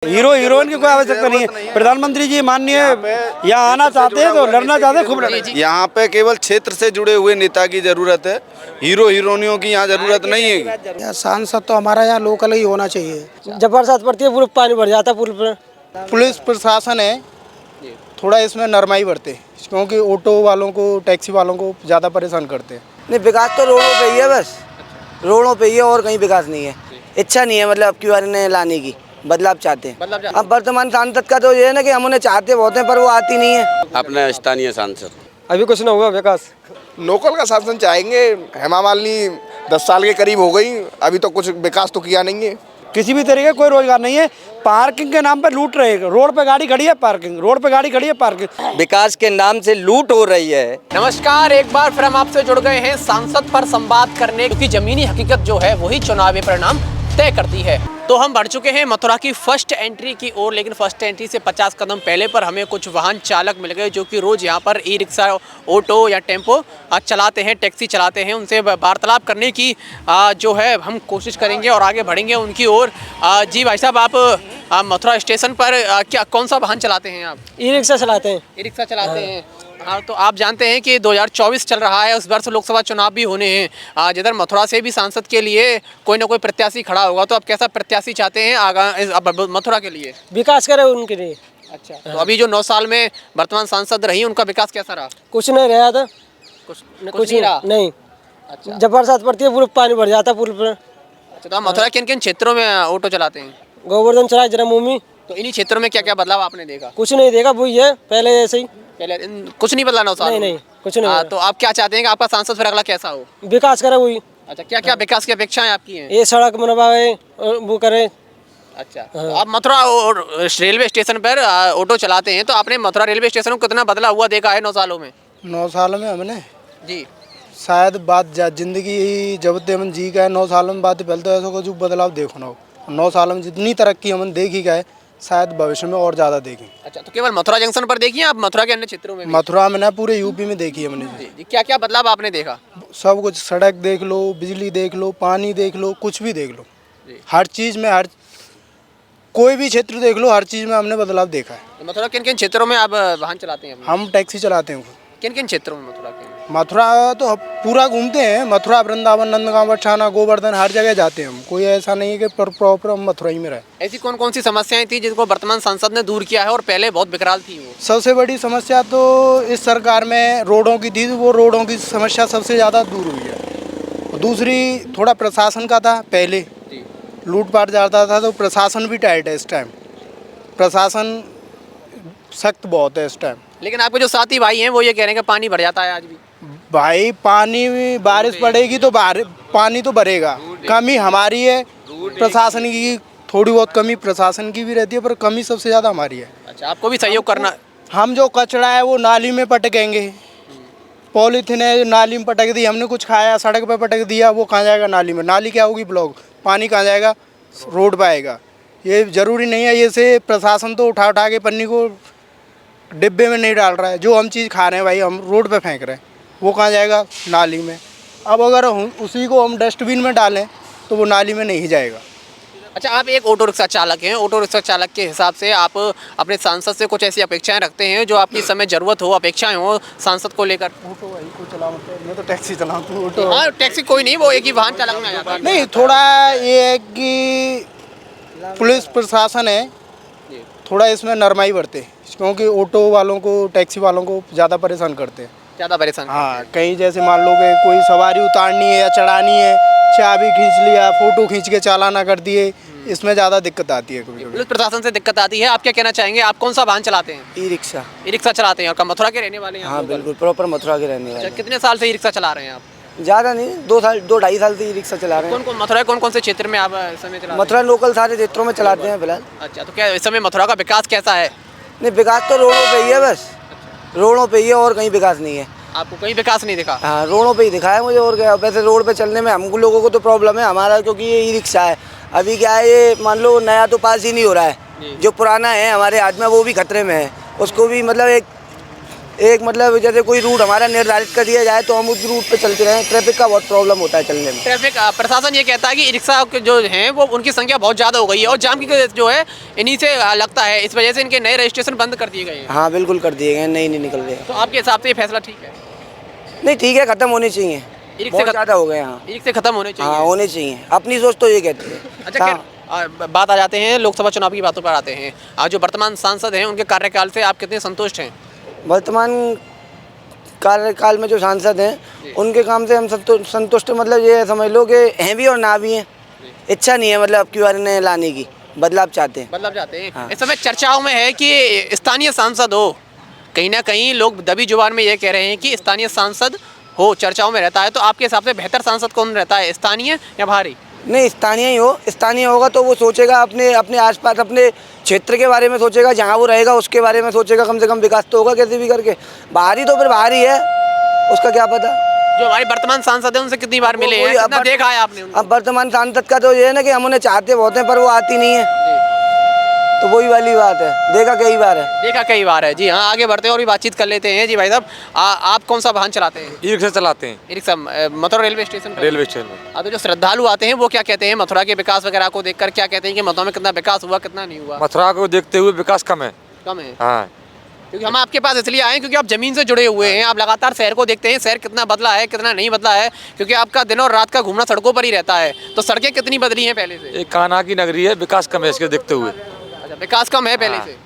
Hero heroine की कोई आवश्यकता नहीं है। प्रधानमंत्री जी माननीय यहाँ आना चाहते हैं तो लड़ना चाहते हैं, खूब लड़ें। यहाँ पे केवल क्षेत्र से जुड़े हुए नेता की जरूरत है, हीरो हीरोइनों की यहाँ जरूरत नहीं है। सांसद तो हमारा यहाँ लोकल ही होना चाहिए। जब बरसात पड़ती है पूरा पानी भर जाता है पुल पर। पुलिस प्रशासन है थोड़ा इसमें नरमाई बरते, क्योंकि ऑटो वालों को टैक्सी वालों को ज़्यादा परेशान करते हैं। नहीं, विकास तो रोडों पे ही है, बस रोडों पे ही है और कहीं विकास नहीं है। इच्छा नहीं है मतलब अब की बार ने लाने की, बदलाव चाहते हैं। अब वर्तमान सांसद का तो ये है ना कि हम उन्हें चाहते बहुत हैं पर वो आती नहीं है। अपने स्थानीय सांसद अभी कुछ ना हुआ विकास। लोकल का शासन चाहेंगे। हेमा मालिनी 10 साल के करीब हो गई, अभी तो कुछ विकास तो किया नहीं है। किसी भी तरीके का कोई रोजगार नहीं है। पार्किंग के नाम पर लूट रहे हैं। रोड पे गाड़ी खड़ी है पार्किंग, रोड पे गाड़ी खड़ी है पार्किंग। विकास के नाम से लूट हो रही है। नमस्कार, एक बार फिर हम आपसे जुड़ गए हैं सांसद पर संवाद करने, क्योंकि जमीनी हकीकत जो है वही चुनावी परिणाम तय करती है। तो हम बढ़ चुके हैं मथुरा की फर्स्ट एंट्री की ओर, लेकिन फर्स्ट एंट्री से 50 कदम पहले पर हमें कुछ वाहन चालक मिल गए जो कि रोज़ यहाँ पर ई रिक्शा, ऑटो या टेम्पो चलाते हैं, टैक्सी चलाते हैं। उनसे वार्तालाप करने की जो है हम कोशिश करेंगे और आगे बढ़ेंगे उनकी ओर। जी भाई साहब, आप मथुरा स्टेशन पर क्या कौन सा वाहन चलाते हैं आप? ई रिक्शा चलाते हैं। ई रिक्शा चलाते हैं। हाँ, तो आप जानते हैं कि 2024 चल रहा है, उस वर्ष लोकसभा चुनाव भी होने हैं। जिधर मथुरा से भी सांसद के लिए कोई ना कोई प्रत्याशी खड़ा होगा, तो आप कैसा प्रत्याशी चाहते हैं मथुरा के लिए? विकास करे उनके लिए। अच्छा, तो अभी जो 9 साल में वर्तमान सांसद रही, उनका विकास कैसा रहा? कुछ नहीं रहा था। कुछ नहीं रहा। नहीं। अच्छा, जब बरसात पड़ती है पूरा पानी भर जाता है पुल पर। अच्छा, तो आप मथुरा किन किन क्षेत्रों में ऑटो चलाते हैं? गोवर्धन चला, जन्मभूमि। तो इन्हीं क्षेत्रों में क्या क्या बदलाव आपने देखा? कुछ नहीं देखा, वही है पहले जैसे ही। पहले कुछ नहीं बदला 9 साल नहीं में? नहीं कुछ नहीं हाँ, हुआ। तो आप क्या चाहते हैं कि आपका सांसद फिर अगला कैसा हो? विकास करे वही। अच्छा, क्या क्या विकास की अपेक्षाएं आपकी हैं? ये सड़क बनवाए और वो करे। अच्छा, तो आप मथुरा रेलवे स्टेशन पर ऑटो चलाते हैं, तो आपने मथुरा रेलवे स्टेशन को कितना बदला हुआ देखा है 9 सालों में? 9 साल में हमने जी शायद जिंदगी ही जब तक हम जी गए 9 साल में बात पहले तो ऐसा कुछ बदलाव देखो ना हो। 9 साल में जितनी तरक्की हम देख ही गए, शायद भविष्य में और ज़्यादा देखें। अच्छा, तो केवल मथुरा जंक्शन पर देखिए, आप मथुरा के अन्य क्षेत्रों में भी? मथुरा में ना पूरे यूपी में देखी हमने। जी, क्या क्या बदलाव आपने देखा? सब कुछ, सड़क देख लो, बिजली देख लो, पानी देख लो, कुछ भी देख लो, हर चीज़ में, हर कोई भी क्षेत्र देख लो, हर चीज़ में हमने बदलाव देखा है। तो मथुरा किन किन क्षेत्रों में आप वाहन चलाते हैं? हम टैक्सी चलाते हैं। किन किन क्षेत्रों में मथुरा के? मथुरा तो पूरा घूमते हैं, मथुरा, वृंदावन, नंदगांव, बरसाना, गोवर्धन, हर जगह जाते हैं हम। कोई ऐसा नहीं है कि प्रॉपर हम मथुरा ही में रहे। ऐसी कौन कौन सी समस्याएं थी जिनको वर्तमान सांसद ने दूर किया है और पहले बहुत विकराल थी वो? सबसे बड़ी समस्या तो इस सरकार में रोडों की थी, वो रोडों की समस्या सबसे ज़्यादा दूर हुई है। दूसरी थोड़ा प्रशासन का था, पहले लूटपाट जाता था, तो प्रशासन भी टाइट है इस टाइम। प्रशासन सख्त बहुत है इस टाइम। लेकिन आपके जो साथी भाई हैं वो ये कह रहे हैं कि पानी भर जाता है आज भी। भाई पानी, बारिश पड़ेगी तो पानी तो भरेगा। कमी हमारी है, प्रशासन की थोड़ी बहुत कमी प्रशासन की भी रहती है, पर कमी सबसे ज़्यादा हमारी है। अच्छा, आपको भी सहयोग करना? हम जो कचरा है वो नाली में पटकेंगे। पॉलीथीन है, नाली में पटक दी, हमने कुछ खाया सड़क पे पटक दिया, वो कहाँ जाएगा? नाली में। नाली क्या होगी? ब्लॉक। पानी कहाँ जाएगा? रोड पर आएगा। ये ज़रूरी नहीं है। ये से प्रशासन तो उठा के पन्नी को डिब्बे में नहीं डाल रहा है। जो हम चीज़ खा रहे हैं भाई, हम रोड पे फेंक रहे हैं, वो कहाँ जाएगा? नाली में। अब अगर उसी को हम डस्टबिन में डालें तो वो नाली में नहीं जाएगा। अच्छा, आप एक ऑटो रिक्शा चालक हैं। ऑटो रिक्शा चालक के हिसाब से आप अपने सांसद से कुछ ऐसी अपेक्षाएं रखते हैं जो आपकी समय ज़रूरत हो, अपेक्षाएं हो सांसद को लेकर? ऑटो वही को चला, मैं तो टैक्सी चलाता हूँ। ऑटो, हाँ, टैक्सी कोई नहीं, वो एक ही वाहन चालक में आ जाता है। नहीं, थोड़ा ये है कि पुलिस प्रशासन है थोड़ा इसमें नरमाई बरते, क्योंकि ऑटो वालों को, टैक्सी वालों को ज़्यादा परेशान करते हैं। ज़्यादा परेशान? हाँ, कहीं जैसे मान लो कि कोई सवारी उतारनी है या चढ़ानी है, चाबी खींच लिया, फ़ोटो खींच के चालाना कर दिए, इसमें ज़्यादा दिक्कत आती है। कभी पुलिस प्रशासन से दिक्कत आती है। आप क्या कहना चाहेंगे? आप कौन सा वाहन चलाते हैं? E rickshaw. ई रिक्शा चलाते हैं और मथुरा के रहने वाले हैं? हाँ बिल्कुल, प्रॉपर मथुरा के रहने वाले। अच्छा, कितने साल से ई रिक्शा चला रहे हैं आप? ज़्यादा नहीं, 2-2.5 साल से ई रिक्शा चला रहे हैं। मथुरा कौन कौन से क्षेत्र में आप इस समय चला रहे हैं? मथुरा लोकल सारे क्षेत्रों में चलाते हैं फिलहाल। अच्छा, तो क्या इस समय मथुरा का विकास कैसा है? नहीं, विकास तो रोडों पे ही है, बस रोडों पे ही है और कहीं विकास नहीं है। आपको कहीं विकास नहीं दिखा? हाँ, रोडों पे ही दिखा है मुझे, और क्या। वैसे रोड पे चलने में हम लोगों को तो प्रॉब्लम है हमारा, क्योंकि ये ई रिक्शा है। अभी क्या है, ये मान लो नया तो पास ही नहीं हो रहा है, जो पुराना है हमारे हाथ में वो भी खतरे में है। उसको भी मतलब एक मतलब जैसे कोई रूट हमारा निर्धारित कर दिया जाए तो हम उस रूट पे चलते रहें। ट्रैफिक का बहुत प्रॉब्लम होता है चलने में। ट्रैफिक प्रशासन ये कहता है कि रिक्शा जो हैं वो उनकी संख्या बहुत ज़्यादा हो गई है और जाम की जो है इन्हीं से लगता है, इस वजह से इनके नए रजिस्ट्रेशन बंद कर दिए गए हैं। हाँ बिल्कुल कर दिए गए, नहीं निकल रहे। तो आपके हिसाब से ये फैसला ठीक है? नहीं ठीक है, ख़त्म होने चाहिए। बहुत ज़्यादा हो गए। हाँ एक से खत्म होने चाहिए। हाँ होने चाहिए, अपनी सोच तो ये कहती है। अच्छा खैर, बात आ जाते हैं लोकसभा चुनाव की बातों पर आते हैं। आज जो वर्तमान सांसद हैं उनके कार्यकाल से आप कितने संतुष्ट हैं? वर्तमान कार्यकाल में जो सांसद हैं उनके काम से हम संतुष्ट, मतलब ये समझ लो कि हैं भी और ना भी हैं। इच्छा नहीं है मतलब अब की बार इन्हें लाने की, बदलाव चाहते हैं। बदलाव चाहते हैं। हाँ। इस समय चर्चाओं में है कि स्थानीय सांसद हो, कहीं ना कहीं लोग दबी जुबान में ये कह रहे हैं कि स्थानीय सांसद हो, चर्चाओं में रहता है। तो आपके हिसाब से बेहतर सांसद कौन रहता है, स्थानीय या बाहरी? नहीं स्थानीय ही हो। स्थानीय होगा तो वो सोचेगा अपने आसपास अपने क्षेत्र के बारे में सोचेगा, जहाँ वो रहेगा उसके बारे में सोचेगा, कम से कम विकास तो होगा कैसे भी करके। बाहरी तो फिर बाहरी है, उसका क्या पता। जो हमारे वर्तमान सांसद हैं उनसे कितनी बार मिले हैं, कितना देखा है आपने उनको? अब वर्तमान सांसद का तो ये है ना कि हम उन्हें चाहते बहुत हैं पर वो आती नहीं है, तो वही वाली बात है। देखा कई बार है, देखा कई बार है। जी हाँ, आगे बढ़ते हैं और भी बातचीत कर लेते हैं। जी भाई साहब, आप कौन सा वाहन चलाते हैं? ई रिक्शा चलाते हैं। E rickshaw Mathura railway station पर? रेलवे स्टेशन में। अब जो श्रद्धालु आते हैं वो क्या कहते हैं मथुरा के विकास वगैरह को देखकर? क्या कहते हैं कि मथुरा में कितना विकास हुआ, कितना नहीं हुआ? मथुरा को देखते हुए विकास कम है। कम है। हाँ, क्योंकि हम आपके पास इसलिए आए क्योंकि आप जमीन से जुड़े हुए हैं, आप लगातार शहर को देखते हैं, शहर कितना बदला है, कितना नहीं बदला है, क्योंकि आपका दिन और रात का घूमना सड़कों पर ही रहता है। तो सड़कें कितनी बदली हैं पहले से? एक कान्हा की नगरी है, विकास कम है इसके देखते हुए। अच्छा, विकास कम है पहले से।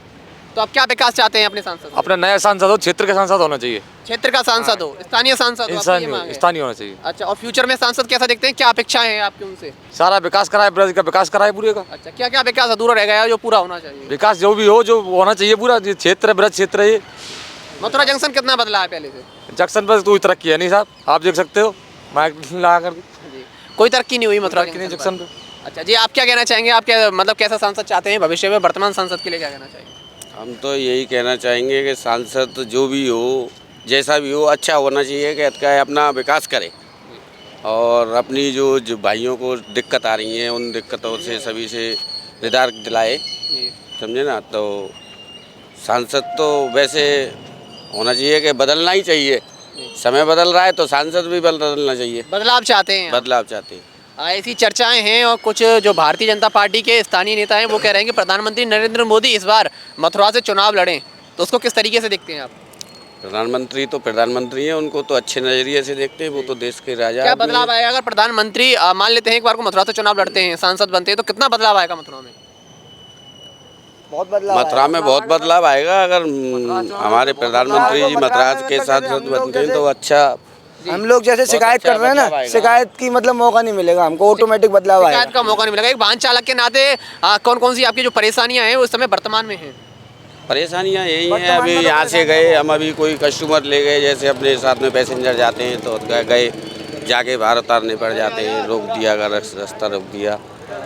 तो आप क्या विकास चाहते हैं अपने सांसद से? अपना नया सांसद हो, क्षेत्र का सांसद होना चाहिए। क्षेत्र का सांसद हो, स्थानीय सांसद हो, आपकी ये मांग है? स्थानीय होना चाहिए। अच्छा, और फ्यूचर में सांसद कैसा देखते हैं, क्या अपेक्षाएं हैं आपकी उनसे? सारा विकास कराए, ब्रज का विकास कराए पूरे का। अच्छा, क्या क्या विकास अधूरा रह गया है जो पूरा होना चाहिए? विकास जो भी हो, जो होना चाहिए पूरा। जो क्षेत्र है, ब्रज क्षेत्र है। मथुरा जंक्शन कितना बदला है पहले से? जंक्शन पर कोई तरक्की है नहीं साहब, आप देख सकते हो माइक लगा कर। कोई तरक्की नहीं हुई मथुरा जंक्शन पे। अच्छा जी, आप क्या कहना चाहेंगे? आप क्या मतलब कैसा सांसद चाहते हैं भविष्य में? वर्तमान सांसद के लिए क्या कहना चाहेंगे? हम तो यही कहना चाहेंगे कि सांसद जो भी हो, जैसा भी हो, अच्छा होना चाहिए कि अपना विकास करे और अपनी जो भाइयों को दिक्कत आ रही है उन दिक्कतों से सभी से निदान दिलाए, समझे ना। तो सांसद तो वैसे होना चाहिए कि बदलना ही चाहिए। समय बदल रहा है तो सांसद भी बदलना चाहिए। बदलाव चाहते हैं? बदलाव चाहते हैं। ऐसी चर्चाएं हैं और कुछ जो भारतीय जनता पार्टी के स्थानीय नेता हैं वो कह रहे हैं कि प्रधानमंत्री नरेंद्र मोदी इस बार मथुरा से चुनाव लड़ें। तो उसको किस तरीके से देखते हैं आप? प्रधानमंत्री तो प्रधानमंत्री हैं, उनको तो अच्छे नज़रिए से देखते हैं, वो तो देश के राजा। क्या बदलाव आएगा अगर प्रधानमंत्री मान लेते हैं एक बार को मथुरा से चुनाव लड़ते हैं, सांसद बनते हैं, तो कितना बदलाव आएगा मथुरा में? बहुत बदलाव मथुरा में बहुत बदलाव आएगा अगर हमारे प्रधानमंत्री जी मथुरा के सांसद बनते हैं तो अच्छा। हम लोग जैसे शिकायत कर रहे हैं ना, शिकायत की मतलब मौका नहीं मिलेगा हमको, ऑटोमेटिक बदलाव आएगा। शिकायत का मौका नहीं मिलेगा। एक वाहन चालक के नाते कौन कौन सी आपकी जो परेशानियां हैं उस समय वर्तमान में हैं? परेशानियाँ यही हैं, अभी यहाँ से गए हम, अभी कोई कस्टमर ले गए, जैसे अपने साथ में पैसेंजर जाते हैं तो गए जाके बाहर उतारने पड़ जाते हैं, रोक दिया, अगर रास्ता रोक दिया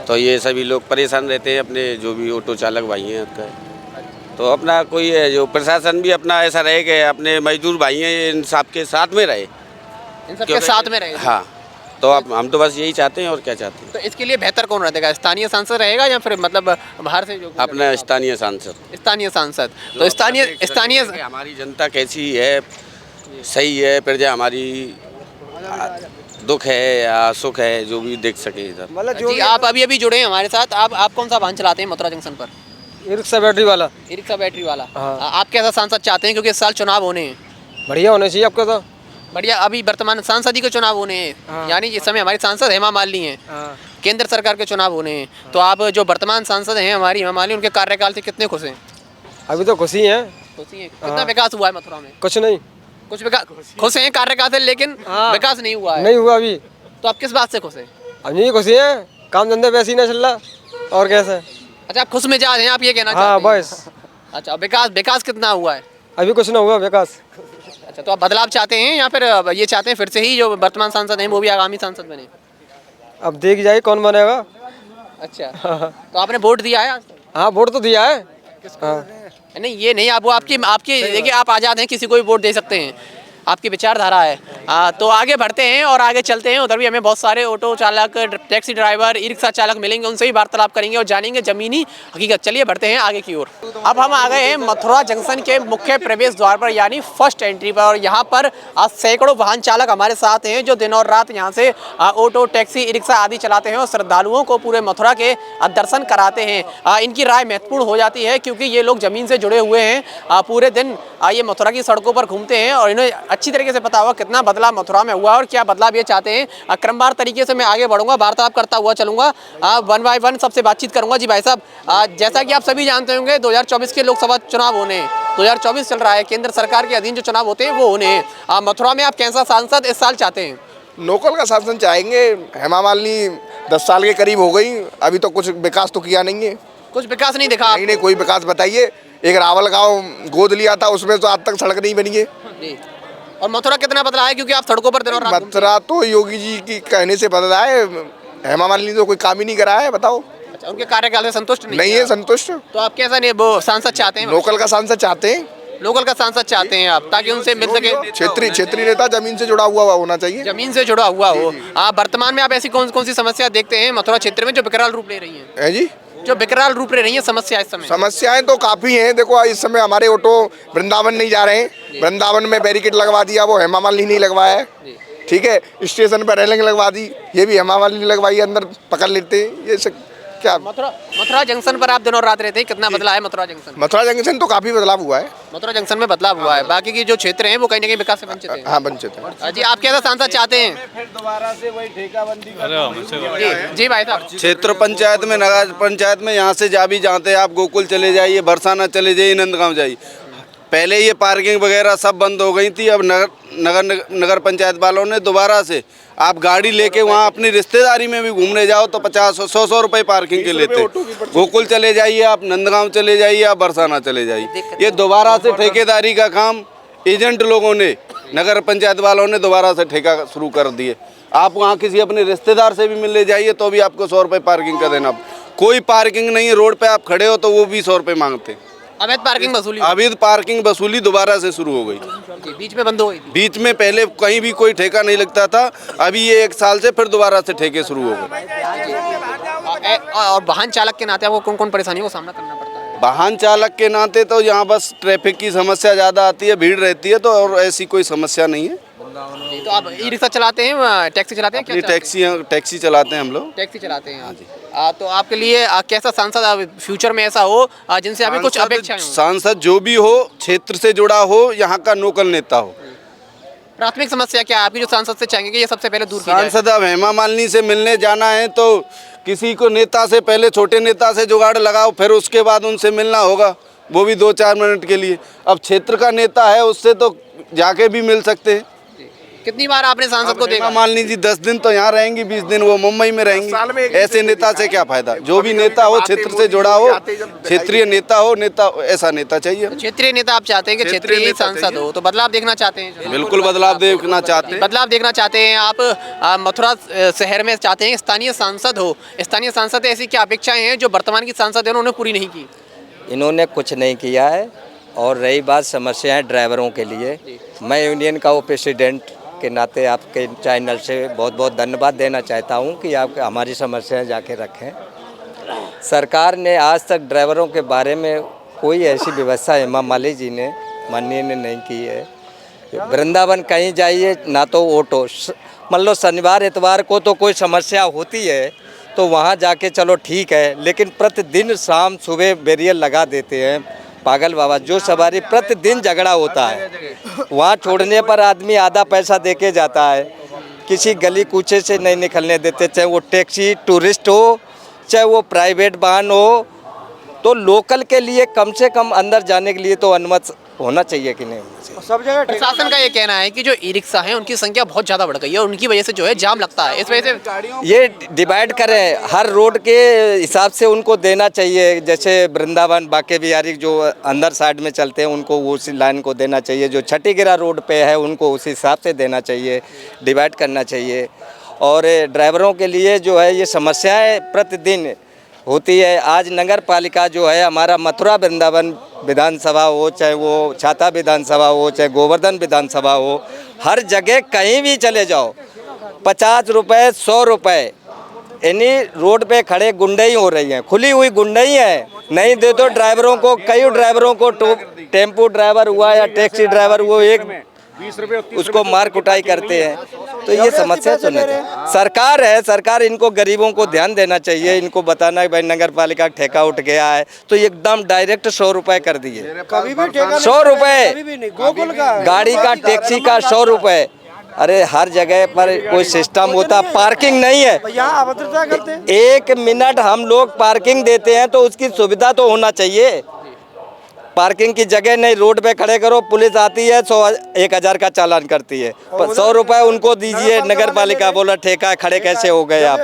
तो ये सभी लोग परेशान रहते हैं। अपने जो भी ऑटो चालक भाई हैं तो अपना कोई है जो प्रशासन भी अपना ऐसा रहे कि अपने मजदूर भाई हैं इन सबके साथ में रहे, इन सबके साथ में रहे। हाँ, तो अब हम तो बस यही चाहते हैं और क्या चाहते हैं। तो इसके लिए बेहतर कौन रहेगा, स्थानीय सांसद रहेगा या फिर मतलब बाहर से जो? अपना स्थानीय सांसद। स्थानीय सांसद तो स्थानीय हमारी जनता कैसी है, सही है, प्रजा हमारी दुख है या सुख है जो भी देख सके इधर। मतलब जो जी, आप अभी जुड़े हैं हमारे साथ। आप कौन सा वाहन चलाते हैं मथुरा जंक्शन पर? ई रिक्शा बैटरी वाला। ई रिक्शा बैटरी वाला। हाँ। आप कैसा सांसद चाहते हैं क्योंकि इस साल चुनाव होने हैं? बढ़िया होना चाहिए आपका तो। बढ़िया। अभी वर्तमान सांसद ही के चुनाव होने हैं। हाँ। यानी इस समय हमारी सांसद हेमा मालिनी हैं, केंद्र सरकार के चुनाव होने हैं। तो आप जो वर्तमान सांसद हैं हमारी हेमा मालिनी, उनके कार्यकाल से कितने खुश हैं? अभी तो खुशी है। खुशी हैं। कितना विकास हुआ है मथुरा में? कुछ नहीं। कुछ विकास खुश हैं कार्यकाल से, लेकिन विकास नहीं हुआ है। नहीं हुआ अभी। तो आप किस बात से खुश हैं? अब नहीं खुशी है, काम धंधे वैसे ही ना चल रहा और कैसे। अच्छा, आप खुश मिजाज हैं, आप ये कहना हाँ चाहते हैं? बस। अच्छा, विकास कितना हुआ है? अभी कुछ ना हुआ विकास। अच्छा, तो आप बदलाव चाहते हैं या फिर ये चाहते हैं फिर से ही जो वर्तमान सांसद हैं वो भी आगामी सांसद बने? अब देख जाए कौन बनेगा। अच्छा, तो आपने वोट दिया है आज तक? हाँ वोट तो दिया है। हाँ। नहीं, ये नहीं, आप वो आपकी देखिए, आप आज़ाद हैं, किसी को भी वोट दे सकते हैं। आपकी विचारधारा है। तो आगे बढ़ते हैं और आगे चलते हैं। उधर भी हमें बहुत सारे ऑटो चालक, टैक्सी ड्राइवर, ई रिक्शा चालक मिलेंगे, उनसे भी वार्तालाप करेंगे और जानेंगे जमीनी हकीकत। चलिए बढ़ते हैं आगे की ओर। अब हम आ गए हैं मथुरा जंक्शन के मुख्य प्रवेश द्वार पर, यानी फर्स्ट एंट्री पर। और यहाँ पर आज सैकड़ों वाहन चालक हमारे साथ हैं जो दिन और रात यहाँ से ऑटो, टैक्सी, ई रिक्शा आदि चलाते हैं और श्रद्धालुओं को पूरे मथुरा के दर्शन कराते हैं। इनकी राय महत्वपूर्ण हो जाती है क्योंकि ये लोग जमीन से जुड़े हुए हैं। पूरे दिन ये मथुरा की सड़कों पर घूमते हैं और इन्हें अच्छी तरीके से पता होगा कितना बदलाव मथुरा में हुआ और क्या बदलाव ये चाहते हैं। क्रमवार तरीके से मैं आगे बढ़ूंगा, वार्तालाप करता हुआ चलूंगा, वन बाय वन सबसे बातचीत करूंगा। जी भाई साहब, जैसा कि आप सभी जानते होंगे 2024 के लोकसभा चुनाव होने हैं, 2024 चल रहा है, केंद्र सरकार के अधीन जो चुनाव होते हैं वो होने हैं। मथुरा में आप कैसा सांसद इस साल चाहते हैं? लोकल का शासन चाहेंगे। हेमा मालिनी 10 साल के करीब हो गई, अभी तो कुछ विकास तो किया नहीं है। कुछ विकास नहीं दिखा? नहीं, कोई विकास बताइए। एक रावल गांव गोद लिया था, उसमें तो आज तक सड़क नहीं बनी है। और मथुरा कितना बदला है क्योंकि आप सड़कों पर दिनों रात? मथुरा तो योगी जी की कहने से बदला है, हेमा मालिनी तो कोई काम ही नहीं करा है। बताओ। अच्छा, उनके कार्यकाल से संतुष्ट नहीं है संतुष्ट। तो आप कैसा नहीं वो सांसद चाहते हैं? लोकल का सांसद चाहते हैं। लोकल का सांसद चाहते हैं आप, ताकि उनसे मिल सके। क्षेत्रीय नेता जमीन से जुड़ा हुआ होना चाहिए। जमीन से जुड़ा हुआ हो। वर्तमान में आप ऐसी कौन सी समस्या देखते हैं मथुरा क्षेत्र में जो विकराल रूप ले रही है जी? जो विकराल रूप ले रही है समस्या इस समय? समस्याएं तो काफी हैं। देखो इस समय हमारे ऑटो वृंदावन नहीं जा रहे हैं। वृंदावन में बैरिकेड लगवा दिया, वो हेमा मालिनी नहीं लगवाया है। ठीक है, स्टेशन पर रेलिंग लगवा दी, ये भी हेमा मालिनी लगवाई, अंदर पकड़ लेते हैं। ये सब क्या? मथुरा जंक्शन पर आप दिनों रात रहते हैं, कितना बदला है मथुरा जंक्शन? मथुरा जंक्शन तो काफी बदलाव हुआ है। मथुरा जंक्शन में बदलाव हुआ है, बाकी की जो क्षेत्र हैं वो कहीं ना कहीं विकास से वंचित हैं। हाँ, वंचित है। जी, आप कैसा सांसद चाहते हैं? जी भाई साहब। क्षेत्र पंचायत में, नगर पंचायत में यहाँ से जा भी जाते हैं आप, गोकुल चले जाइए, बरसाना चले जाइए, नंदगांव जाइए। पहले ये पार्किंग वगैरह सब बंद हो गई थी। अब नगर पंचायत वालों ने दोबारा से, आप गाड़ी लेके वहाँ अपनी रिश्तेदारी में भी घूमने जाओ तो 50-100 रुपये पार्किंग के लेते। गोकुल चले जाइए आप, नंदगांव चले जाइए आप, बरसाना चले जाइए। ये दोबारा से ठेकेदारी का काम एजेंट लोगों ने, नगर पंचायत वालों ने दोबारा से ठेका शुरू कर दिए। आप वहाँ किसी अपने रिश्तेदार से भी मिलने जाइए तो भी आपको 100 रुपये पार्किंग का देना। कोई पार्किंग नहीं है, रोड पे आप खड़े हो तो वो भी 100 रुपये मांगते। अवैध पार्किंग वसूली? अवैध पार्किंग वसूली दोबारा से शुरू हो गई। बीच में बंद हो गई थी? बीच में पहले कहीं भी कोई ठेका नहीं लगता था, अभी ये 1 साल से फिर दोबारा से ठेके शुरू हो गए। और वाहन चालक के नाते आपको कौन कौन परेशानियों का सामना करना पड़ता है? वाहन चालक के नाते तो यहाँ बस ट्रैफिक की समस्या ज़्यादा आती है, भीड़ रहती है, तो और ऐसी कोई समस्या नहीं है। तो आप ई रिक्शा चलाते हैं, टैक्सी चलाते हैं? क्या टैक्सी चलाते हैं हम लोग। टैक्सी चलाते हैं? हाँ जी। तो आपके लिए कैसा सांसद फ्यूचर में ऐसा हो जिनसे अभी कुछ अपेक्षाएं हो? सांसद जो भी हो, क्षेत्र से जुड़ा हो, यहाँ का लोकल नेता हो। प्राथमिक समस्या क्या है आपकी जो सांसद से चाहेंगे कि ये सबसे पहले दूर की जाए? सांसद अब हेमा मालिनी से मिलने जाना है तो किसी को नेता से पहले, छोटे नेता से जुगाड़ लगाओ, फिर उसके बाद उनसे मिलना होगा, वो भी 2-4 मिनट के लिए। अब क्षेत्र का नेता है, उससे तो जाके भी मिल सकते हैं। कितनी बार आपने सांसद को देखा? हेमा मालिनी जी 10 दिन तो यहाँ रहेंगी, 20 दिन वो मुंबई में रहेंगी। ऐसे नेता से क्या फायदा? जो भी नेता हो, क्षेत्र से जुड़ा हो, क्षेत्रीय नेता हो, ऐसा नेता चाहिए। क्षेत्रीय नेता आप चाहते हैं कि क्षेत्रीय सांसद हो, तो बदलाव देखना चाहते हैं? बिल्कुल बदलाव देखना चाहते हैं। बदलाव देखना चाहते हैं आप। मथुरा शहर में चाहते हैं स्थानीय सांसद हो। स्थानीय सांसद ऐसी क्या अपेक्षाएं हैं जो वर्तमान की सांसद है उन्होंने पूरी नहीं की? इन्होंने कुछ नहीं किया है। और रही बात समस्याएं ड्राइवरों के लिए, मैं यूनियन का वो प्रेसिडेंट के नाते आपके चैनल से बहुत बहुत धन्यवाद देना चाहता हूं कि आप हमारी समस्याएं जाके रखें। सरकार ने आज तक ड्राइवरों के बारे में कोई ऐसी व्यवस्था हेमा मालिनी जी ने, माननीय ने नहीं की है। वृंदावन कहीं जाइए ना तो ऑटो, मान लो शनिवार इतवार को तो कोई समस्या होती है तो वहाँ जाके चलो ठीक है, लेकिन प्रतिदिन शाम सुबह बैरियर लगा देते हैं। पागल बाबा, जो सवारी प्रतिदिन झगड़ा होता है, वहाँ छोड़ने पर आदमी आधा पैसा देके जाता है। किसी गली कूचे से नहीं निकलने देते, चाहे वो टैक्सी, टूरिस्ट हो, चाहे वो प्राइवेट वाहन हो। तो लोकल के लिए कम से कम अंदर जाने के लिए तो अनुमति होना चाहिए कि नहीं? सब जगह प्रशासन का ये कहना है कि जो ई रिक्शा है उनकी संख्या बहुत ज़्यादा बढ़ गई है और उनकी वजह से जो है जाम लगता है। इस वजह से ये डिवाइड करें, हर रोड के हिसाब से उनको देना चाहिए। जैसे वृंदावन, बाके बिहारी जो अंदर साइड में चलते हैं उनको उसी लाइन को देना चाहिए, जो छठीगिरा रोड पे है उनको उसी हिसाब से देना चाहिए, डिवाइड करना चाहिए। और ड्राइवरों के लिए जो है ये समस्याएँ प्रतिदिन होती है। आज नगर पालिका जो है हमारा मथुरा वृंदावन विधानसभा हो, चाहे वो छाता विधानसभा हो, चाहे गोवर्धन विधानसभा हो, हर जगह कहीं भी चले जाओ 50 रुपये 100 रुपये इन्हीं रोड पे खड़े गुंडई हो रही हैं, खुली हुई गुंडई है। नहीं दे तो ड्राइवरों को, कई ड्राइवरों को, टेम्पो ड्राइवर हुआ या टैक्सी ड्राइवर हुआ, एक उसको मार कुटाई करते हैं। तो ये समस्या सुने थे। सरकार है, सरकार इनको गरीबों को ध्यान देना चाहिए, इनको बताना है भाई नगर पालिका का ठेका उठ गया है तो एकदम डायरेक्ट 100 रुपये कर दिए। 100 रुपये गाड़ी का, टैक्सी का 100 रुपये। अरे हर जगह पर कोई सिस्टम होता, पार्किंग नहीं है। यहाँ अभद्रता करते हैं। 1 मिनट हम लोग पार्किंग देते हैं तो उसकी सुविधा तो होना चाहिए। पार्किंग की जगह नहीं, रोड पे खड़े करो, पुलिस आती है 1,000 का चालान करती है, 100 रुपये उनको दीजिए। नगर पालिका बोला ठेका खड़े कैसे हो गए आप।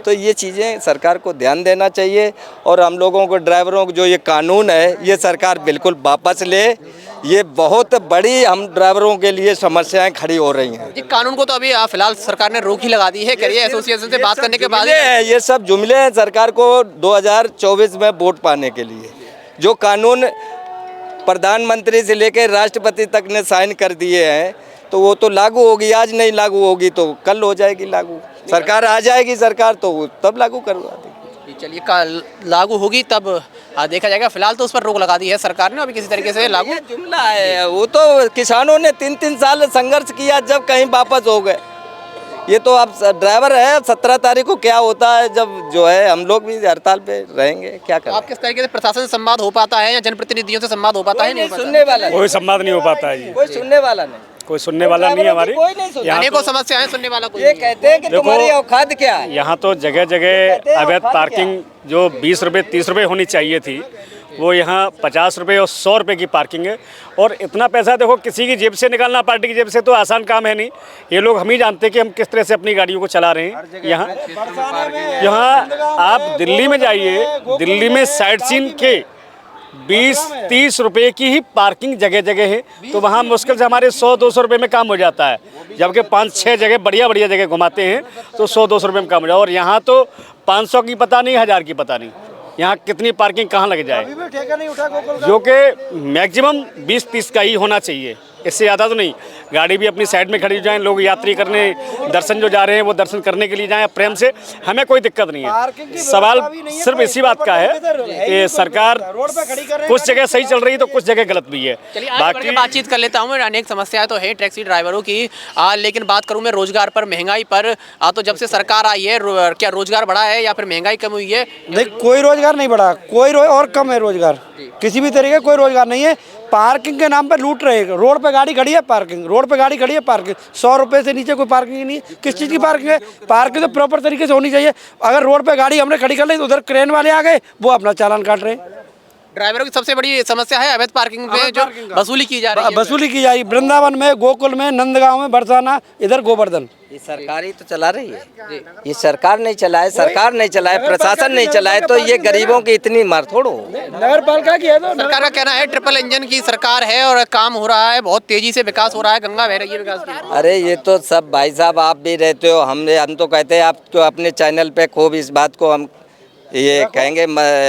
तो ये चीज़ें सरकार को ध्यान देना चाहिए और हम लोगों को, ड्राइवरों को जो ये कानून है ये सरकार बिल्कुल वापस ले। ये बहुत बड़ी हम ड्राइवरों के लिए समस्याएं खड़ी हो रही हैं। जी, कानून को तो अभी फिलहाल सरकार ने रोक ही लगा दी है, करिए एसोसिएशन से बात करने के बाद ये सब जुमले हैं सरकार को 2024 में वोट पाने के लिए। जो कानून प्रधानमंत्री से लेकर राष्ट्रपति तक ने साइन कर दिए हैं तो वो तो लागू होगी, आज नहीं लागू होगी तो कल हो जाएगी लागू। सरकार आ जाएगी, सरकार तो तब लागू करवा देगी। चलिए, कल लागू होगी तब देखा जाएगा। फिलहाल तो उस पर रोक लगा दी है सरकार ने, अभी किसी तरीके से लागू। जुमला है वो, तो किसानों ने 3-3 साल संघर्ष किया, जब कहीं वापस हो गए। ये तो अब ड्राइवर है, 17 तारीख को क्या होता है, जब जो है हम लोग भी हड़ताल पे रहेंगे, क्या करें। आप किस तरीके से प्रशासन से संवाद हो पाता है या जनप्रतिनिधियों से संवाद हो पाता है? नहीं सुनने वाला, कोई संवाद नहीं हो पाता है, कोई सुनने वाला नहीं, कोई सुनने वाला नहीं है हमारी। अनेकों समस्या है, सुनने वाला कोई ये कहते हैं कि तुम्हारी औकात क्या है। यहाँ तो जगह जगह अवैध पार्किंग जो 20 रुपये 30 रुपये होनी चाहिए थी, वो यहाँ 50 रुपये और 100 रुपये की पार्किंग है। और इतना पैसा देखो किसी की जेब से निकालना, पार्टी की जेब से, तो आसान काम है नहीं। ये लोग हम ही जानते हैं कि हम किस तरह से अपनी गाड़ियों को चला रहे हैं। यहाँ आप दिल्ली में जाइए, दिल्ली में साइड सीन के 20-30 रुपये की ही पार्किंग जगह जगह है, तो वहाँ मुश्किल से हमारे 100-200 रुपये में काम हो जाता है। जबकि 5-6 जगह बढ़िया बढ़िया जगह घुमाते हैं तो 100-200 रुपये में काम हो जाए। और यहाँ तो 500 की पता नहीं, 1000 की पता नहीं, यहाँ कितनी पार्किंग कहाँ लग जाए, जो कि मैक्सिमम 20-30 का ही होना चाहिए, इससे ज़्यादा तो नहीं। गाड़ी भी अपनी साइड में खड़ी जाएं, लोग यात्री करने, दर्शन जो जा रहे हैं वो दर्शन करने के लिए जाएं प्रेम से, हमें कोई दिक्कत नहीं है। सवाल सिर्फ इसी बात का है कि सरकार कुछ जगह सही चल रही है तो कुछ जगह गलत भी है। बाकी बातचीत कर लेता हूँ। अनेक समस्याएं तो है टैक्सी ड्राइवरों की, लेकिन बात करूँ मैं रोजगार पर, महंगाई पर। तो जब से सरकार आई है क्या रोजगार बढ़ा है या फिर महंगाई कम हुई है? नहीं, कोई रोजगार नहीं बढ़ा, कोई और कम है रोजगार, किसी भी तरीके का कोई रोजगार नहीं है। पार्किंग के नाम पर लूट रहे हैं। रोड पे गाड़ी खड़ी है पार्किंग, रोड पे गाड़ी खड़ी है पार्किंग, 100 रुपये से नीचे कोई पार्किंग नहीं है। किस चीज़ की पार्किंग है? पार्किंग तो प्रॉपर तरीके से होनी चाहिए। अगर रोड पे गाड़ी हमने खड़ी कर ली तो उधर क्रेन वाले आ गए, वो अपना चालान काट रहे हैं। ड्राइवरों की सबसे बड़ी समस्या है अवैध पार्किंग पे जो वसूली की जा रही है। वसूली की जा रही है वृंदावन में, गोकुल में, नंदगांव में, बरसाना, इधर गोवर्धन। ये सरकार ही तो चला रही है, ये सरकार नहीं चलाए, सरकार नहीं चलाए, प्रशासन नहीं चलाए तो ये गरीबों की इतनी मार थोड़ो। नगर पालिका की है तो सरकार का कहना है ट्रिपल इंजन की सरकार है और काम हो रहा है, बहुत तेजी से विकास हो रहा है, गंगा बह रही है विकास की। अरे ये तो सब भाई साहब आप भी रहते हो, हम तो कहते हैं आपको अपने चैनल पे खूब इस बात को हम ये कहेंगे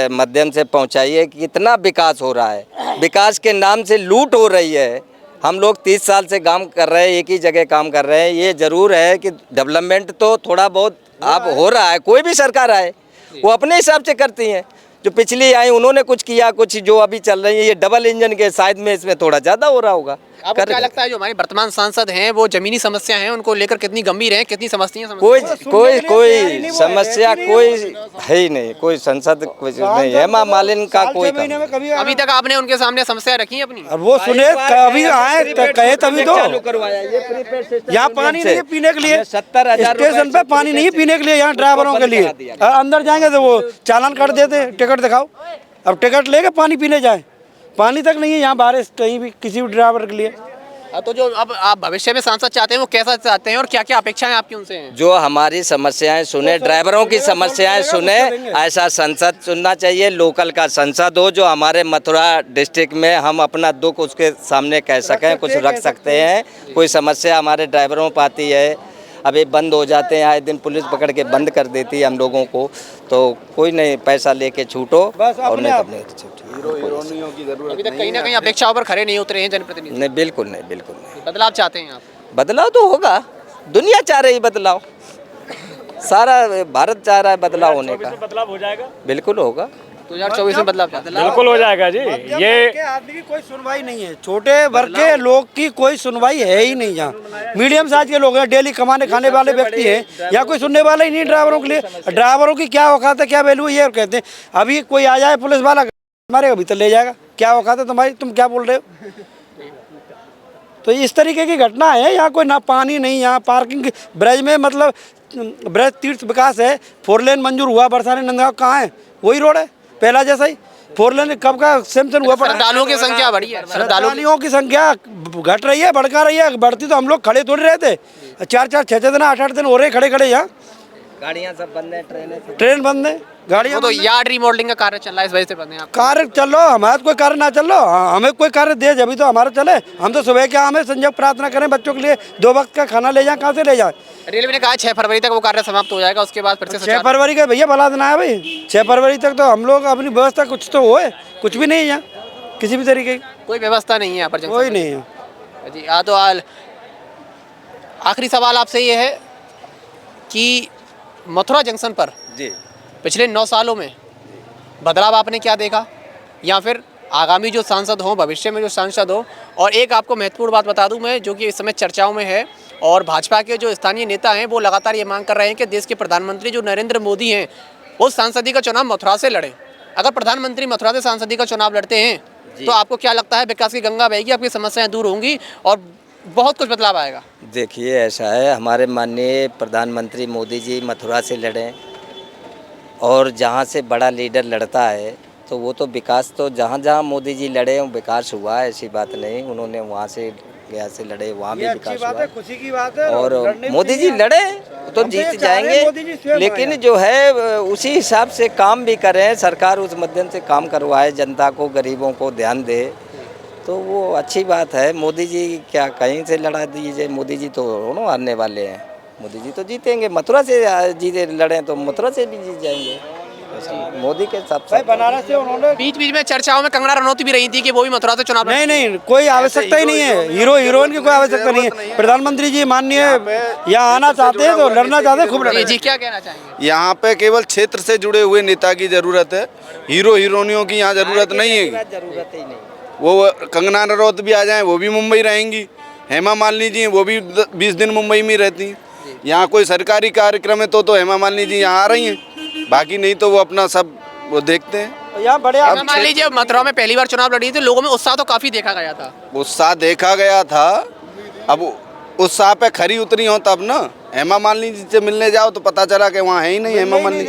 माध्यम से पहुंचाइए कि कितना विकास हो रहा है। विकास के नाम से लूट हो रही है। हम लोग 30 साल से काम कर रहे हैं, एक ही जगह काम कर रहे हैं। ये ज़रूर है कि डेवलपमेंट तो थोड़ा बहुत अब हो रहा है, कोई भी सरकार आए वो अपने हिसाब से करती हैं। जो पिछली आई उन्होंने कुछ किया, कुछ जो अभी चल रही है ये डबल इंजन के शायद में इसमें थोड़ा ज़्यादा हो रहा होगा। आपको क्या लगता है जो हमारे वर्तमान सांसद हैं वो जमीनी समस्या हैं उनको लेकर कितनी गंभीर हैं, कितनी समस्या? कोई समस्या कोई है ही नहीं, कोई संसद कुछ नहीं है। हेमा मालिनी का कोई अभी तक आपने उनके सामने समस्या रखी अपनी? वो सुने कभी आए कहे तभी तो यहाँ पानी नहीं है पीने के लिए, 70,000 स्टेशन पे पानी नहीं है पीने के लिए यहाँ ड्राइवरों के लिए। अंदर जाएंगे तो वो चालान काट देते, टिकट दिखाओ। अब टिकट लेके पानी पीने जाए, पानी तक नहीं है यहाँ बारिश कहीं भी किसी भी ड्राइवर के लिए। तो जो अब आप भविष्य में सांसद चाहते हैं वो कैसा चाहते हैं और क्या क्या अपेक्षाएं आपकी उनसे हैं? जो हमारी समस्याएं सुने, ड्राइवरों की समस्याएं सुने, ऐसा संसद चुनना चाहिए। लोकल का संसद हो जो हमारे मथुरा डिस्ट्रिक्ट में हम अपना दुख उसके सामने कह सकें, कुछ रख सकते हैं। कोई समस्या हमारे ड्राइवरों पर आती है, अभी बंद हो जाते हैं, आए दिन पुलिस पकड़ के बंद कर देती है हम लोगों को, तो कोई नहीं, पैसा लेके छूटो और नहीं अपने अभी तक कहीं ना कहीं अपेक्षाओं पर खरे नहीं उतरे हैं जनप्रतिनिधि? नहीं, बिल्कुल नहीं, बिल्कुल नहीं। बदलाव चाहते हैं आप? बदलाव तो होगा, दुनिया चाह रही बदलाव, सारा भारत चाह रहा है बदलाव होने का। बदलाव हो जाएगा, बिल्कुल होगा। 2024 में बदलाव बिल्कुल हो जाएगा जी। ये आदमी की कोई सुनवाई नहीं है, छोटे वर्ग के लोग की कोई सुनवाई है ही नहीं। यहाँ मीडियम साइज के लोग हैं, डेली कमाने खाने वाले व्यक्ति हैं, यहाँ कोई सुनने वाला ही नहीं ड्राइवरों के लिए। ड्राइवरों की क्या औकात है, क्या वैल्यू है, ये कहते हैं। अभी कोई आ जाए पुलिस वाला मारेगा भी तो ले जाएगा, क्या औकात है तुम्हारी, तुम क्या बोल रहे हो। तो इस तरीके की घटना है। यहाँ कोई ना पानी नहीं, यहाँ पार्किंग ब्रज में मतलब ब्रज तीर्थ विकास है, 4 लेन मंजूर हुआ बरसाने नंदगांव, कहाँ है वही रोड है पहला जैसा ही। 4 लेन कब का सैंक्शन हुआ पड़ा। श्रद्धालुओं की संख्या बढ़ी है, श्रद्धालुओं की संख्या घट रही है, बढ़का रही है। बढ़ती तो हम लोग खड़े थोड़ी रहते, 4-4, 6-6 दिन, 8-8 दिन हो रहे खड़े खड़े। यहाँ गाड़ियाँ सब बंद है, ट्रेन बंद है, गाड़ियाँ तो यार्ड रिमॉडलिंग का कार्य चल रहा है, इस वजह से बंद है। कार्य चल रहा, हमारा कोई कार्य ना चल रहा, हमें कोई कार्य दे जब तो हमारा चले। हम तो सुबह क्या हमें संजय प्रार्थना करें बच्चों के लिए 2 वक्त का खाना ले जाएं, कहाँ से ले जाएं। रेलवे ने कहा 6 फरवरी तक वो कार्य समाप्त हो जाएगा, उसके बाद फिर से 6 फरवरी का भैया भला दिन है भाई। 6 फरवरी तक तो हम लोग अपनी व्यवस्था कुछ तो होए, कुछ भी नहीं है यहाँ किसी भी तरीके की, कोई व्यवस्था नहीं है यहाँ पर, कोई नहीं है जी। तो आखिरी सवाल आपसे ये है कि मथुरा जंक्शन पर जी पिछले 9 सालों में बदलाव आपने क्या देखा, या फिर आगामी जो सांसद हों, भविष्य में जो सांसद हो। और एक आपको महत्वपूर्ण बात बता दूं मैं, जो कि इस समय चर्चाओं में है, और भाजपा के जो स्थानीय नेता हैं वो लगातार ये मांग कर रहे हैं कि देश के प्रधानमंत्री जो नरेंद्र मोदी हैं वो सांसदी का चुनाव मथुरा से लड़ें। अगर प्रधानमंत्री मथुरा से सांसदी का चुनाव लड़ते हैं तो आपको क्या लगता है विकास की गंगा बहेगी, आपकी समस्याएं दूर होंगी और बहुत कुछ बदलाव आएगा? देखिए ऐसा है, हमारे माननीय प्रधानमंत्री मोदी जी मथुरा से लड़ें, और जहाँ से बड़ा लीडर लड़ता है तो वो तो विकास, तो जहाँ जहाँ मोदी जी लड़े विकास हुआ, ऐसी बात नहीं। उन्होंने वहाँ से गया से लड़े, वहाँ भी विकास हुआ, खुशी की बात है। और मोदी जी लड़े तो जीत जाएंगे, लेकिन जो है उसी हिसाब से काम भी करें, सरकार उस माध्यम से काम करवाए, जनता को, गरीबों को ध्यान दे, तो वो अच्छी बात है। मोदी जी क्या कहीं से लड़ा दीजिए, मोदी जी तो दोनों आने वाले हैं, मोदी जी तो जीतेंगे। मथुरा से जीते लड़ें तो मथुरा से भी जीत जाएंगे, मोदी के साथ। बनारस से उन्होंने बीच बीच में चर्चाओं में कंगना रनौत भी रही थी कि वो भी मथुरा से चुनाव नहीं, कोई आवश्यकता ही नहीं है, हीरोइन की कोई आवश्यकता नहीं है। प्रधानमंत्री जी माननीय यहाँ आना चाहते हैं तो लड़ना चाहते हैं, खूब लड़े। जी क्या कहना चाहेंगे? यहाँ पे केवल क्षेत्र से जुड़े हुए नेता की जरूरत है, हीरो हीरोइनियों की यहाँ जरूरत नहीं है। जरूरत ही नहीं। वो कंगना रनौत भी आ जाएं, वो भी मुंबई रहेंगी। हेमा मालिनी जी वो भी 20 दिन मुंबई में रहती हैं। यहाँ कोई सरकारी कार्यक्रम है तो हेमा मालिनी जी यहाँ आ रही हैं, बाकी नहीं तो वो अपना सब वो देखते हैं। यहाँ बड़े मान लीजिए मथुरा में पहली बार चुनाव लड़ी थी, लोगों में उत्साह तो काफी देखा गया था। उत्साह देखा गया था, अब उत्साह पे खरी उतरी हो तब ना। हेमा मालिनी जी से मिलने जाओ तो पता चला कि वहाँ है ही नहीं हेमा मालिनी।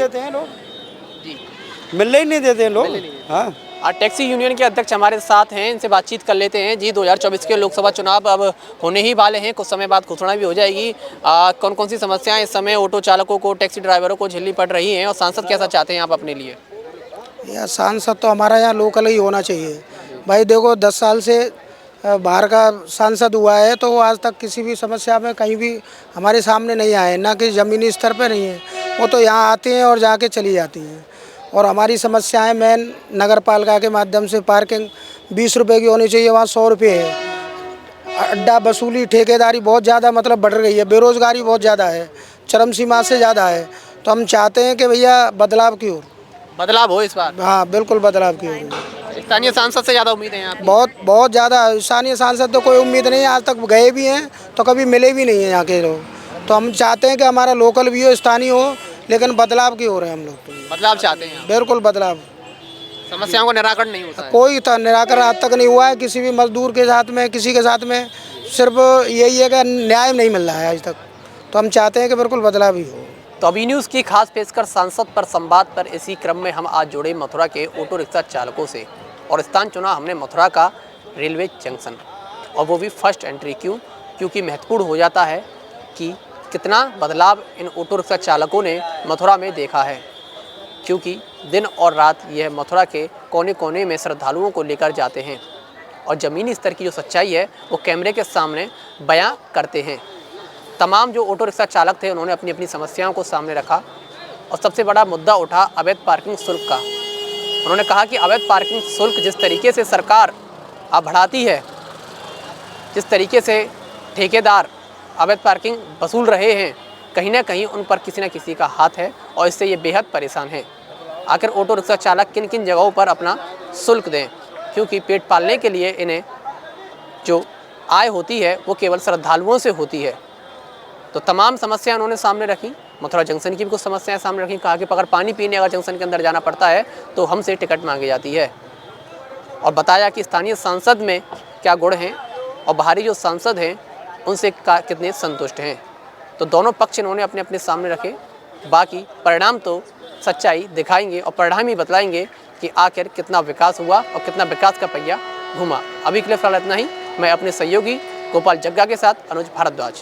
मिलने ही नहीं देते हैं लोग। हाँ, टैक्सी यूनियन के अध्यक्ष हमारे साथ हैं, इनसे बातचीत कर लेते हैं। जी 2024 के लोकसभा चुनाव अब होने ही वाले हैं, कुछ समय बाद घोषणा भी हो जाएगी। कौन कौन सी समस्याएं इस समय ऑटो चालकों को, टैक्सी ड्राइवरों को झेलनी पड़ रही हैं, और सांसद कैसा चाहते हैं आप अपने लिए? यार सांसद तो हमारा यहाँ लोकल ही होना चाहिए भाई। देखो 10 साल से बाहर का सांसद हुआ है तो वो आज तक किसी भी समस्या में कहीं भी हमारे सामने नहीं आए, ना कि ज़मीनी स्तर पे नहीं है। वो तो यहाँ आते हैं और जाके चली जाती हैं। और हमारी समस्याएं मेन नगर पालिका के माध्यम से पार्किंग 20 रुपये की होनी चाहिए, वहाँ 100 रुपये है। अड्डा वसूली, ठेकेदारी बहुत ज़्यादा मतलब बढ़ रही है, बेरोज़गारी बहुत ज़्यादा है, चरम सीमा से ज़्यादा है। तो हम चाहते हैं कि भैया बदलाव की ओर बदलाव हो इस बार। हाँ बिल्कुल बदलाव की ओर। स्थानीय सांसद से ज़्यादा उम्मीद है यहाँ? बहुत ज़्यादा। स्थानीय सांसद तो कोई उम्मीद नहीं है, आज तक गए भी हैं तो कभी मिले भी नहीं हैं यहाँ के लोग। तो हम चाहते हैं कि हमारा लोकल भी हो, स्थानीय हो, लेकिन बदलाव की ओर है हम लोग। तो बदलाव चाहते हैं? बिल्कुल बदलाव। समस्याओं का निराकरण नहीं होता है? कोई निराकरण आज तक नहीं हुआ है किसी भी मजदूर के साथ में, किसी के साथ में। सिर्फ यही है कि न्याय नहीं मिल रहा है आज तक। तो हम चाहते हैं कि बिल्कुल बदलाव ही हो। तो अभी न्यूज़ की खास पेशकर सांसद पर संवाद पर इसी क्रम में हम आज जुड़े मथुरा के ऑटो रिक्शा चालकों से, और स्थान चुना हमने मथुरा का रेलवे जंक्शन, और वो भी फर्स्ट एंट्री। क्योंकि महत्वपूर्ण हो जाता है कि कितना बदलाव इन ऑटो रिक्शा चालकों ने मथुरा में देखा है, क्योंकि दिन और रात यह मथुरा के कोने कोने में श्रद्धालुओं को लेकर जाते हैं, और ज़मीनी स्तर की जो सच्चाई है वो कैमरे के सामने बयां करते हैं। तमाम जो ऑटो रिक्शा चालक थे उन्होंने अपनी अपनी समस्याओं को सामने रखा, और सबसे बड़ा मुद्दा उठा अवैध पार्किंग शुल्क का। उन्होंने कहा कि अवैध पार्किंग शुल्क जिस तरीके से सरकार अब बढ़ाती है, जिस तरीके से ठेकेदार अवैध पार्किंग वसूल रहे हैं, कहीं ना कहीं उन पर किसी न किसी का हाथ है और इससे ये बेहद परेशान हैं। आखिर ऑटो रिक्शा चालक किन किन जगहों पर अपना शुल्क दें, क्योंकि पेट पालने के लिए इन्हें जो आय होती है वो केवल श्रद्धालुओं से होती है। तो तमाम समस्याएं उन्होंने सामने रखी। मथुरा जंक्शन की भी कुछ समस्याएं सामने रखी। कहा कि अगर पानी पीने अगर जंक्शन के अंदर जाना पड़ता है तो हमसे टिकट मांगी जाती है, और बताया कि स्थानीय सांसद में क्या गुण हैं और बाहरी जो सांसद हैं उनसे कितने संतुष्ट हैं। तो दोनों पक्ष इन्होंने अपने अपने सामने रखे। बाकी परिणाम तो सच्चाई दिखाएंगे और परिणाम ही बतलाएंगे कि आखिर कितना विकास हुआ और कितना विकास का पहिया घुमा। अभी के लिए फिलहाल इतना ही। मैं अपने सहयोगी गोपाल जग्गा के साथ अनुज भारद्वाज।